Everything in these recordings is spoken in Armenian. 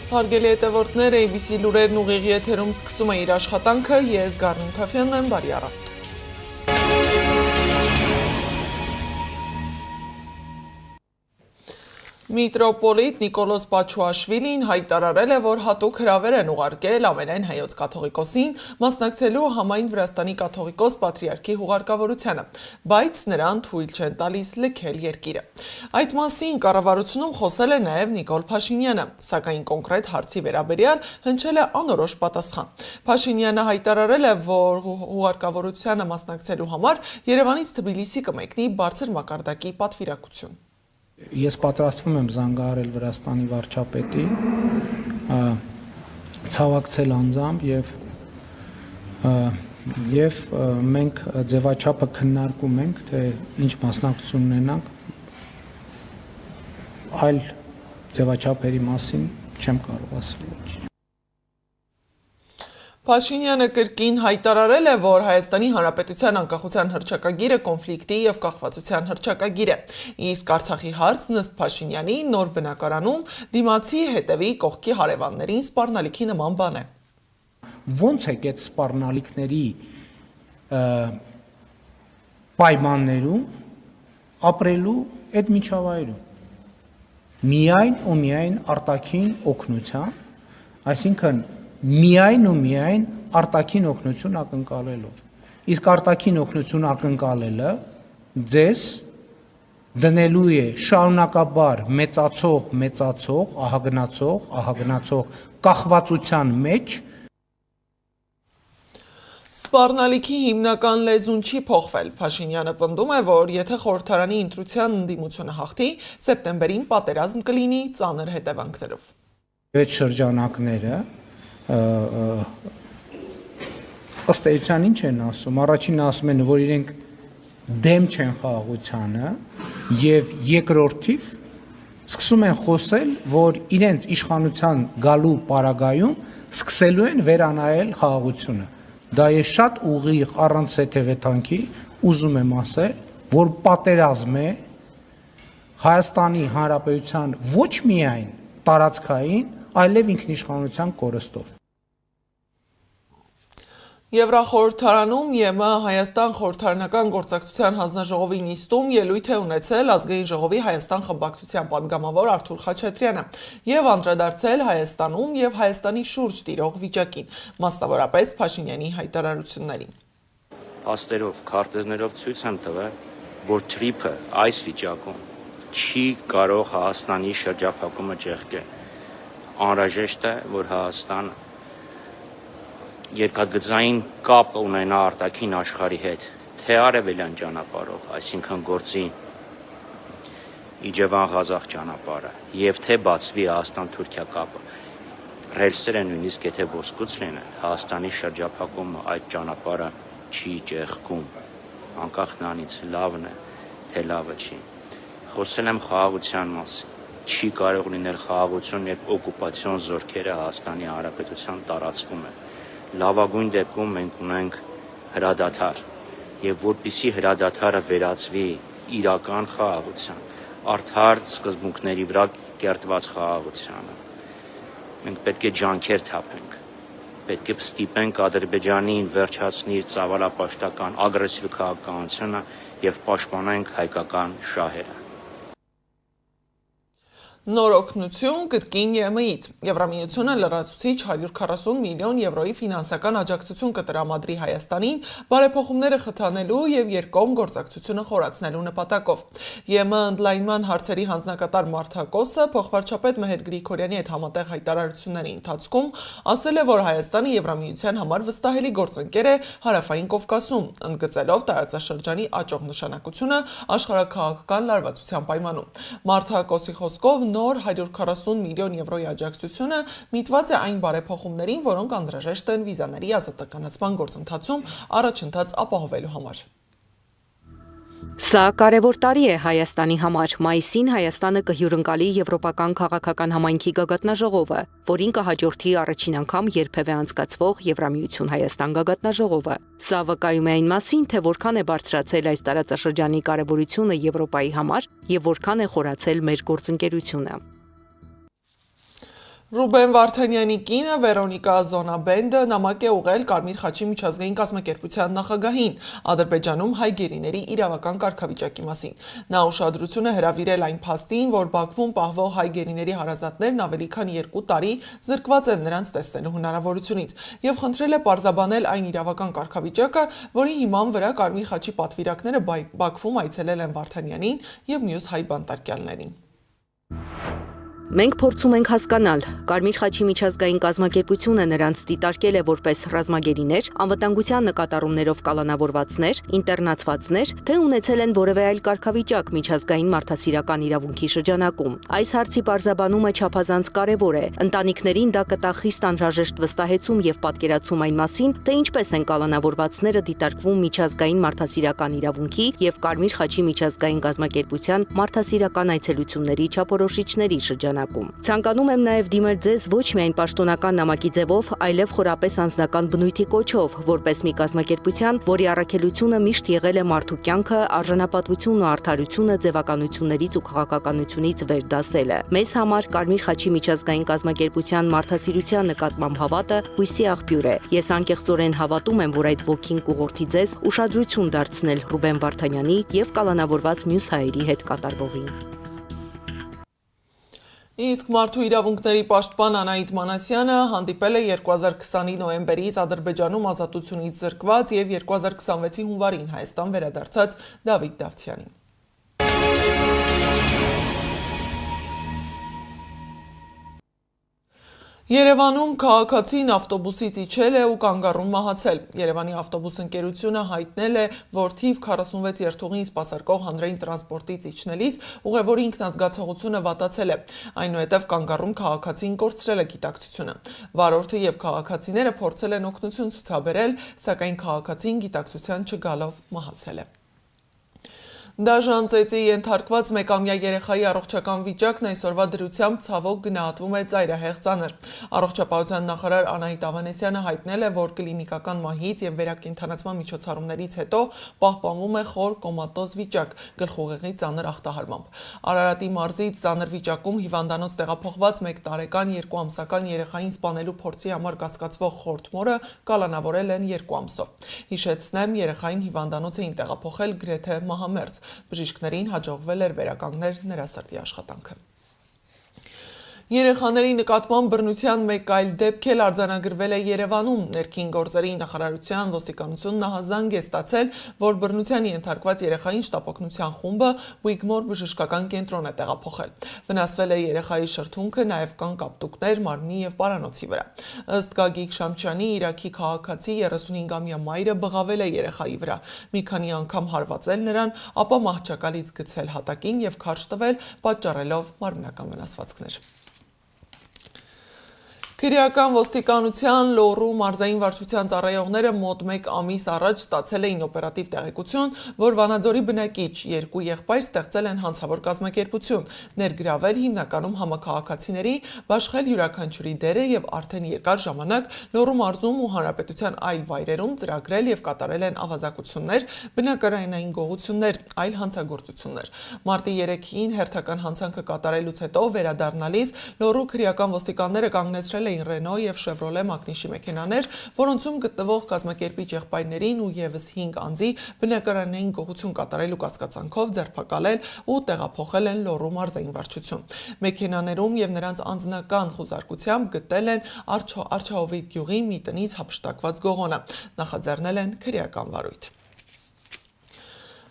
Հարգելի հետևորդներ, ABC լուրերն ուղիղ եթերում սկսում է իր աշխատանքը, ես Գառնուն Թաֆյանն եմ, բարի առավոտ։ Միտրոպոլիտ Նիկոլոս Պաչուաշվիլին հայտարարել է, որ հատուկ հրավեր են ուղարկել ամենայն հայոց կաթողիկոսին մասնակցելու համայն Վրաստանի կաթողիկոս պատրիարքի հուղարկավորությանը, բայց նրան թույլ չեն տալիս լքել երկիրը։ Այդ մասին կառավարությունում խոսել է նաև Նիկոլ Փաշինյանը, սակայն կոնկրետ հարցի վերաբերյալ հնչել է անորոշ պատասխան։ Փաշինյանը հայտարարել է, որ հուղարկավորությանը մասնակցելու համար Երևանից Թբիլիսի կմեկնի բարձր մակարդակի պատվիրակություն։ Ես պատրաստվում եմ զանգահարել Վրաստանի վարչապետին, ցավակցել անձամբ եւ մենք ձևաչափը քննարկում ենք, թե ինչ մասնակցություն ունենանք, այլ ձևաչափերի մասին չեմ կարող ասել ոչինչ։ Փաշինյանը կրկին հայտարարել է, որ Հայաստանի Հանրապետության անկախության հռչակագիրը կոնֆլիկտի եւ կախվածության հռչակագիր է, իսկ Արցախի հարցն ըստ Փաշինյանի նոր բնակարանում դիմացի հետևի կողքի հարևաններին սպառնալիքի նման բան է։ Ոնց է այդ սպառնալիքների պայմաններում ապրելու այդ միջավայրում միայն ու միայն արտաքին օգնության, այսինքն միայն ու միայն արտաքին օգնություն ակնկալելով։ Իսկ արտաքին օգնություն ակնկալելը ձեզ դնելու է շարունակաբար մեծացող, ահագնացող կախվածության մեջ։ Սպառնալիքի հիմնական լեզուն չի փոխվել։ Փաշինյանը պնդում է, որ եթե խորհրդարանի ընտրության ընդդիմությունը հաղթի, սեպտեմբերին պատերազմ կլինի ծանր հետևանքներով։ Այդ շրջանակները ըստ էության ինչ են ասում, առաջինը ասում են, որ իրենք դեմ չեն խաղաղությանը եւ երկրորդիվ սկսում են խոսել, որ իրենց իշխանության գալու պարագայում սկսելու են վերանայել խաղաղությունը։ Դա ես շատ ուղիղ առանց հետևեթանքի ուզում եմ ասել, որ պատերազմ է Հայաստանի Հանրապետության ոչ միայն տարածքային, այլև ինքնիշխանության կորստով։ Եվրախորհրդարանում ԵՄ Հայաստան խորհրդարանական գործակցության հանձնաժողովի նիստում ելույթ է ունեցել Ազգային ժողովի Հայաստան խմբակցության պատգամավոր Արթուր Խաչատրյանը եւ անդրադարձել Հայաստանում եւ Հայաստանի շուրջ տիրող վիճակին, մասնավորապես Փաշինյանի հայտարարություններին։ Փաստերով, քարտեզներով ցույց եմ տվել, որ թրիփը այս վիճակում չի կարող Հայաստանի շրջափակումը ճեղքել։ Անհրաժեշտ է, որ Հայաստանը երկաթգծային կապ ունենա արտաքին աշխարհի հետ, թե արևելյան ճանապարհով, այսինքն գործի Իջևան-Ղազախ ճանապարհը, եւ թե բացվի Հայաստան-Թուրքիա կապը։ Ռելսերը նույնիսկ եթե ոսկուց լինեն, Հայաստանի շրջափակումը այդ ճանապարհը չի ճեղքում, անկախ նրանից լավն է, թե լավը չի։ Խոսել եմ խաղաղության մասին։ Չի կարող լինել խաղաղություն, երբ օկուպացիոն զորքերը Հայաստանի Հանրապետության տարածքում են։ Լավագույն դեպքում մենք ունենք հրադադար, եւ որպիսի հրադադարը վերածվի իրական խաղաղության, արդար սկզբունքների վրա կերտված խաղաղությանը, մենք պետք է ջանքեր թափենք, պետք է ստիպենք Ադրբեջանին վերջացնի իր ծավալապաշտական ագրեսիվ քաղաքականությունը եւ պաշտպանենք հայկական շահերը։ Նոր օգնություն կրկին ԵՄ-ից։ Եվրամիությունը լրացուցիչ 140 միլիոն եվրոյի ֆինանսական աջակցություն կտրամադրի Հայաստանին բարեփոխումները խթանելու եւ երկկողմ գործակցությունը խորացնելու նպատակով։ ԵՄ ընդլայնման հարցերի հանձնակատար Մարտակոսը փոխվարչապետ Մեհեր Գրիգորյանի հետ համատեղ հայտարարությունների ընթացքում ասել է, որ Հայաստանը Եվրամիության համար վստահելի գործընկեր է Հարավային Կովկասում, ընդգծելով տարածաշրջանի աճող նշանակությունը աշխարհաքաղաքական լարվածության պայմանում։ Մարտակոսի խոսքով նոր 140 միլիոն եվրոյի աջակցությունը միտված է այն բարեփոխումներին, որոնք անհրաժեշտ են վիզաների ազատականացման գործընթացում առաջընթաց ապահովելու համար։ Սա կարևոր տարի է Հայաստանի համար։ Մայիսին Հայաստանը կհյուրընկալի Եվրոպական քաղաքական համայնքի գագաթնաժողովը, որին կհաջորդի առաջին անգամ երբևէ անցկացվող Եվրամիություն Հայաստան գագաթնաժողովը։ Սա վկայում է այն մասին, թե որքան է բարձրացել այս տարածաշրջանի կարևորությունը Եվրոպայի համար եւ որքան է խորացել մեր գործընկերությունը։ Ռուբեն Վարդանյանի կինը Վերոնիկա Զոնաբենդը նամակ է ուղղել Կարմիր խաչի միջազգային կազմակերպության նախագահին Ադրբեջանում հայ գերիների իրավական կարգավիճակի մասին։ Նա ուշադրություն է հրավիրել այն փաստին, որ Բաքվում պահվող հայ գերիների հարազատներն ավելի քան 2 տարի զրկված են նրանց տեսնելու հնարավորությունից եւ խնդրել է պարզաբանել այն իրավական կարգավիճակը, որի հիման վրա Կարմիր խաչի պատվիրակները Բաքվում այցելել են Վարդանյանին եւ մյուս հայ բանտարկյալներին։ Մենք փորձում ենք հասկանալ, Կարմիր խաչի միջազգային կազմակերպությունը նրանց դիտարկել է որպես ռազմագերիներ, անվտանգության նկատառումներով կալանավորվածներ, ինտերնացվածներ, թե ունեցել են որևէ այլ կարգավիճակ միջազգային մարդասիրական իրավունքի շրջանակում։ Այս հարցի պարզաբանումը չափազանց կարևոր է։ Ընտանիքներին դա կտա խիստ անհրաժեշտ վստահեցում եւ պատկերացում այն մասին, թե ինչպես են կալանավորվածները դիտարկվում միջազգային մարդասիրական իրավունքի եւ Կարմիր խաչի միջազգային կազմակերպության մարդասիրական այցելությունների չափորոշիչների շրջանակում։ Ցանկանում եմ նաև դիմել ձեզ ոչ միայն պաշտոնական նամակի ձևով, այլև խորապես անձնական բնույթի կոչով, որպես մի կազմակերպության, որի առաքելությունը միշտ եղել է մարդու կյանքը, արժանապատվությունն ու արդարությունը ձևականություններից ու քաղաքականությունից վեր դասելը։ Մեզ համար Կարմիր խաչի միջազգային կազմակերպության մարդասիրության նկատմամբ հավատը հույսի աղբյուր է։ Ես անկեղծորեն հավատում եմ, որ այդ ոգին կուղղորդի ձեզ ուշադրություն դարձնել Ռուբեն Վարդանյանի եւ կալանավորված մյուս հայերի հետ կատարվողին։ Իսկ մարդու իրավունքների պաշտպան Անահիտ Մանասյանը հանդիպել է 2020-ի նոյեմբերից Ադրբեջանում ազատությունից զրկված եւ 2026-ի հունվարին Հայաստան վերադարձած Դավիթ Դավթյանին։ Երևանում քաղաքացին ավտոբուսից իջել է ու կանգառում մահացել։ Երևանի ավտոբուս ընկերությունը հայտնել է, որ թիվ 46 երթուղին սպասարկող հանրային տրանսպորտից իջնելիս ուղևորի ինքնազգացողությունը վատացել է։ Այնուհետև կանգառում քաղաքացին կորցրել է գիտակցությունը։ Վարորդը եւ քաղաքացիները փորձել են օգնություն ցուցաբերել, սակայն քաղաքացին գիտակցության չգալով մահացել է։ Դաժան ծեծի ենթարկված մեկամյա երեխայի առողջական վիճակն այսօրվա դրությամբ ցավոք գնահատվում է ծայրահեղ ծանր։ Առողջապահության նախարար Անահիտ Ավանեսյանը հայտնել է, որ կլինիկական մահից եւ վերակենդանացման միջոցառումներից հետո պահպանվում է խոր կոմատոզ վիճակ, գլխուղեղի ծանր ախտահարմամբ։ Արարատի մարզից ծանր վիճակում հիվանդանոց տեղափոխված 1 տարեկան 2 ամսական երեխային սպանելու փորձի համար կասկածվող խորհրդմորը կալանավորել են 2 ամսով։ Հիշեցնեմ, երեխային հիվանդանոց էին տեղափոխել գրեթե մահամերձ։ Բժիշկներին հաջողվել էր վերականգնել նրա սրտի աշխատանքը։ Երեխաների նկատմամբ բռնության մեկ այլ դեպք էլ արձանագրվել է Երևանում։ Ներքին գործերի նախարարության ոստիկանությունն նահանձանք է ստացել, որ բռնության ենթարկված երեխային շտապօգնության խումբը Ուիգմոր բժշկական կենտրոն է տեղափոխել։ Վնասվել է երեխայի շրթունքը, նաև կան կապտուկներ մարմնի եւ պարանոցի վրա։ Ըստ Գագիկ Շամչյանի, Իրաքի քաղաքացի 35-ամյա մայրը բղավել է երեխայի վրա, մի քանի անգամ հարվածել նրան, ապա մահճակալից գցել հատակին եւ քարշ տվել, պատճառելով մարմնական վնասվածքներ։ Քրեական ոստիկանության Լոռու մարզային վարչության ծառայողները մոտ 1 ամիս առաջ ստացել էին օպերատիվ տեղեկություն, որ Վանաձորի բնակիչ 2 եղբայր ստեղծել են հանցավոր կազմակերպություն, ներգրավել հիմնականում համաքաղաքացիների, բաշխել յուրաքանչյուրի դերը եւ արդեն երկար ժամանակ Լոռու մարզում ու հանրապետության այլ վայրերում ծրագրել եւ կատարել են ավազակություններ, բնակարանային գողություններ, այլ հանցագործություններ։ Մարտի 3-ին հերթական հանցանքը կատարելուց հետո վերադառնալիս Լոռու քրեական ոստիկանները կանգնեցրել էին Ռենո եւ Շևրոլե մակնիշի մեքենաներ, որոնցում գտնվող կազմակերպիչ եղբայրներին ու եւս 5 անձի բնակարանային գողություն կատարելու կասկածանքով ձերբակալել ու տեղափոխել են Լոռու մարզային վարչություն։ Մեքենաներում եւ նրանց անձնական խուզարկությամբ գտել են Արչահովի գյուղի մի տնից հափշտակված գողոնը, նախաձեռնել են քրեական վարույթ։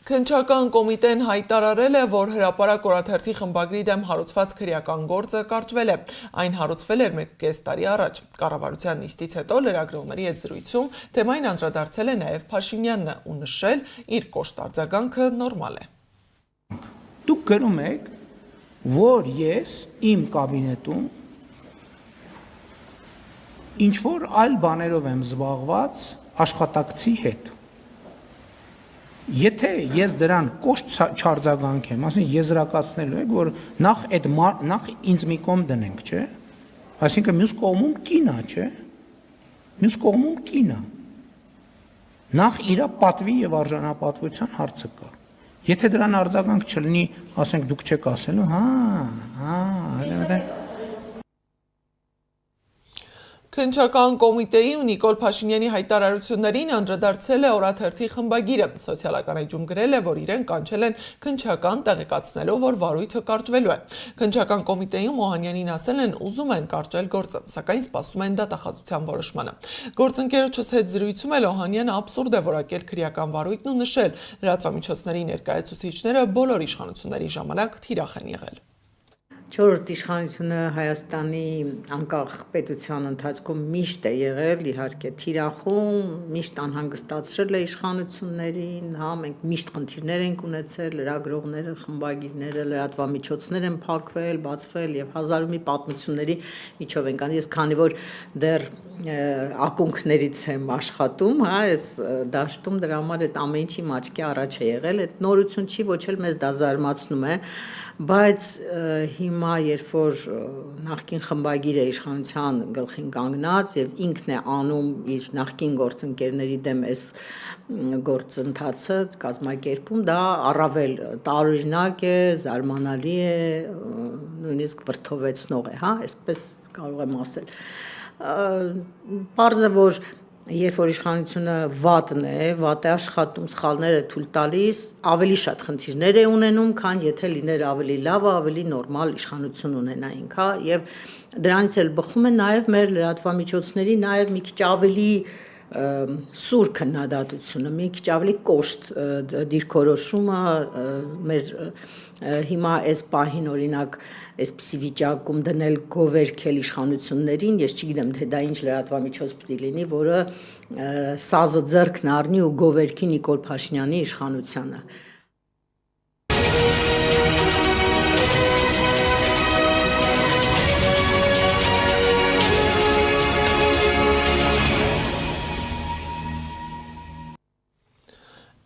Քննչական կոմիտեն հայտարարել է, որ հրապարակ օրաթերթի խմբագրի դեմ հարուցված քրեական գործը կարճվել է։ Այն հարուցվել էր 1.5 տարի առաջ։ Կառավարության նիստից հետո լրագրողների հետ զրույցում թեմային անդրադարձել է նաև Փաշինյանն ու նշել, իր կոշտ արձագանքը նորմալ է։ Դուք գրում եք, որ ես իմ կաբինետում ինչ որ այլ բաներով եմ զբաղված աշխատակցի հետ։ Եթե ես դրան կոշտ չարձագանքեմ, ասեն եզրակացնելու եք, որ նախ ինձ մի կողմ դնենք, չէ՞։ Այսինքն մյուս կողմում կինա, չէ՞։ Մյուս կողմում կինա։ Նախ իր պատվի եւ արժանապատվության հարցը կա։ Եթե դրան արձագանք չլինի, ասենք դուք չեք ասելու, Քննչական կոմիտեի ու Նիկոլ Փաշինյանի հայտարարություններին անդրադարձել է Օրաթերթի խմբագիրը։ Սոցիալական էջում գրել է, որ իրեն կանչել են քննչական տեղեկացնելով, որ վարույթը կարճվելու է։ Քննչական կոմիտեում Օհանյանին ասել են ուզում են կարճել գործը, սակայն սպասում են դատախազության որոշմանը։ Գործընկերոջս հետ զրույցում էլ Օհանյանը աբսուրդ է որակել քրեական վարույթն ու նշել, լրատվամիջոցների ներկայացուցիչները բոլոր իշխանությունների ժամանակ թիրախ են եղել։ Չորրորդ իշխանությունը Հայաստանի անկախ պետության ընթացքում միշտ է եղել, իհարկե թիրախում, միշտ անհանգստացրել է իշխանություններին, մենք միշտ խնդիրներ ենք ունեցել, լրագրողները, խմբագիրները, լրատվամիջոցներ են փակվել, բացվել եւ հազար ու մի պատմությունների միջով ենք անում։ Ես քանի որ դեռ ակունքներից եմ աշխատում, այս դաշտում դրա համար այդ ամեն ինչի աչքի առաջ է եղել, այդ նորություն չի, ոչ էլ մեզ դա զարմացնում է, բայց հիմա երբ որ նախկին խմբագիրը իշխանության գլխին կանգնած եւ ինքն է անում իր նախկին գործընկերների դեմ այս գործընթացը կազմակերպում, դա առավել տարօրինակ է, զարմանալի է, նույնիսկ վրդովեցնող է, այսպես կարող եմ ասել։ Պարզ է, որ երբ որ իշխանությունը վատն է, վատ է աշխատում, սխալներ է թույլ տալիս, ավելի շատ խնդիրներ է ունենում, քան եթե լիներ ավելի լավ, ավելի նորմալ իշխանություն ունենայինք, եւ դրանից էլ բխում է նաեւ մեր լրատվամիջոցների նաեւ մի քիչ ավելի սուր քննադատությունը, մի քիչ ավելի կոշտ դիրքորոշումը մեր հիմա այս պահին օրինակ այսպիսի վիճակում դնել գովերքել իշխանություններին, ես չգիտեմ թե դա ինչ լրատվամիջոց պետք է լինի, որը սազը ձեռքն առնի ու գովերքի Նիկոլ Փաշինյանի իշխանությանը։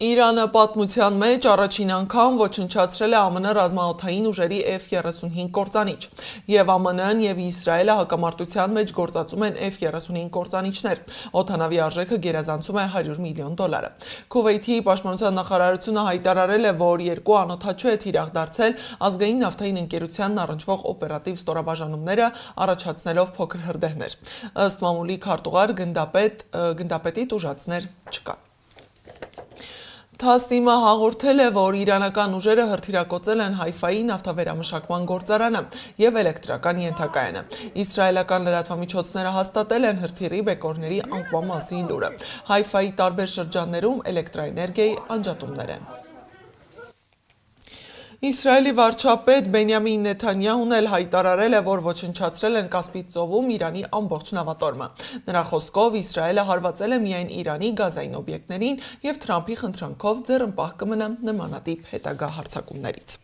Իրանը պատմության մեջ առաջին անգամ ոչնչացրել է ԱՄՆ ռազմաօդային ուժերի F-35 կործանիչ, եւ ԱՄՆ-ն եւ Իսրայելը հակամարտության մեջ գործածում են F-35 կործանիչներ։ Օդանավի արժեքը գերազանցում է $100 միլիոն։ Քուվեյթի պաշտպանության նախարարությունը հայտարարել է, որ երկու անօդաչու է թիրախ դարձել ազգային նավթային ընկերությանն առնչվող օպերատիվ ստորաբաժանումները, առաջացնելով փոքր հրդեհներ։ Ըստ մամուլի քարտուղար գնդապետի տուժածներ չկան։ Թասնիմը հաղորդել է, որ իրանական ուժերը հրթիռակոծել են Հայֆայի նավթավերամշակման գործարանը եւ էլեկտրական ենթակայանը։ Իսրայելական լրատվամիջոցները հաստատել են հրթիռի բեկորների անկման մասին լուրը։ Հայֆայի տարբեր շրջաններում էլեկտրաէներգիայի անջատումներ են։ Իսրայելի վարչապետ Բենյամին Նեթանյահուն էլ հայտարարել է, որ ոչնչացրել են Կասպից ծովում Իրանի ամբողջ նավատորմը։ Նրա խոսքով Իսրայելը հարվածել է միայն Իրանի գազային օբյեկտներին եւ Թրամփի խնդրանքով ձեռնպահ կմնա նմանատիպ հետագա հարձակումներից։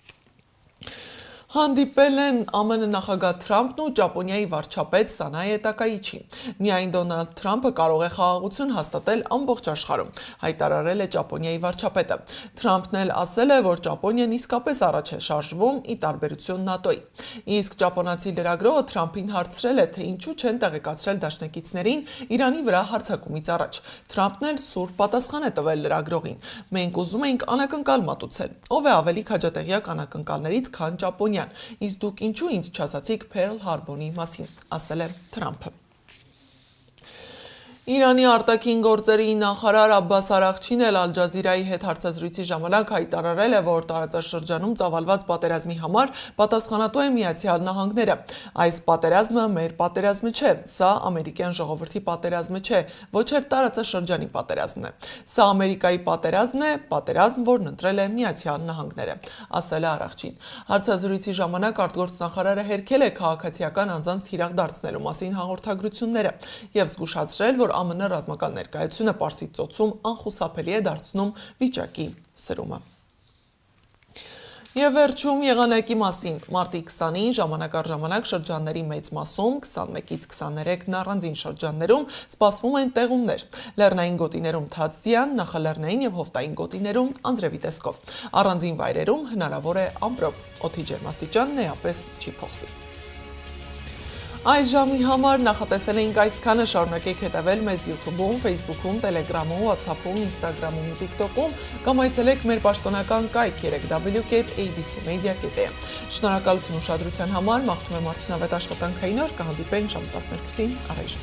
Հանդիպել են ԱՄՆ նախագահ Թրամփն ու Ճապոնիայի վարչապետ Սանայե Տակայիչին։ Միայն Դոնալդ Թրամփը կարող է խաղաղություն հաստատել ամբողջ աշխարհում, հայտարարել է Ճապոնիայի վարչապետը։ Թրամփն էլ ասել է, որ Ճապոնիան իսկապես առաջ է շարժվում ի տարբերություն ՆԱՏՕ-ի։ Իսկ ճապոնացի լրագրողը Թրամփին հարցրել է, թե ինչու չեն տեղեկացրել դաշնակիցներին Իրանի վրա հարձակումից առաջ։ Թրամփն էլ սուր պատասխան է տվել լրագրողին։ Մենք ուզում էինք անակնկալ մատուցել։ Ով է ավելի քաջատեղյակ անակնկալներից, քան Ճապոնիան։ Իսկ դուք ինչու ինձ չասացիք Փերլ Հարբորի մասին, ասել է Թրամփը։ Իրանի արտաքին գործերի նախարար Աբբաս Արաղչին էլ Ալ Ջազիրայի հետ հարցազրույցի ժամանակ հայտարարել է, որ տարածաշրջանում ծավալված պատերազմի համար պատասխանատու է Միացյալ Նահանգները։ Այս պատերազմը մեր պատերազմը չէ, սա ամերիկյան ժողովրդի պատերազմը չէ, ոչ էլ տարածաշրջանի պատերազմն է։ Սա Ամերիկայի պատերազմն է, պատերազմ, որն ընտրել է Միացյալ Նահանգները, ասել է Արաղչին։ Հարցազրույցի ժամանակ արտգործնախարարը հերքել է քաղաքացիական անձանց թիրախ դարձնելու մասին հաղորդագրությունները եւ զգուշացրել, որ ԱՄՆ ռազմական ներկայությունը Պարսից ծոցում անխուսափելի է դարձնում վիճակի սրումը։ Եվ վերջում եղանակի մասին։ Մարտի 20-ին ժամանակ առ ժամանակ շրջանների մեծ մասում 21-ից 23 առանձին շրջաններում սպասվում են տեղումներ։ Լեռնային գոտիներում թաց ձյան, նախալեռնային եւ հովտային գոտիներում անձրևի տեսքով։ Առանձին վայրերում հնարավոր է ամպրոպ։ Օդի ջերմաստիճանն էապես չի փոխվի։ Այս ժամի համար նախատեսել էինք այսքանը, շարունակեք հետևել մեզ YouTube-ում, Facebook-ում, Telegram-ում, WhatsApp-ում, Instagram-ում ու TikTok-ում կամ այցելեք մեր պաշտոնական կայք www.abcmedia.am։ Շնորհակալություն ուշադրության համար, մաղթում եմ արդյունավետ աշխատանքային օր, կհանդիպենք ժամը 12-ին առայժմ։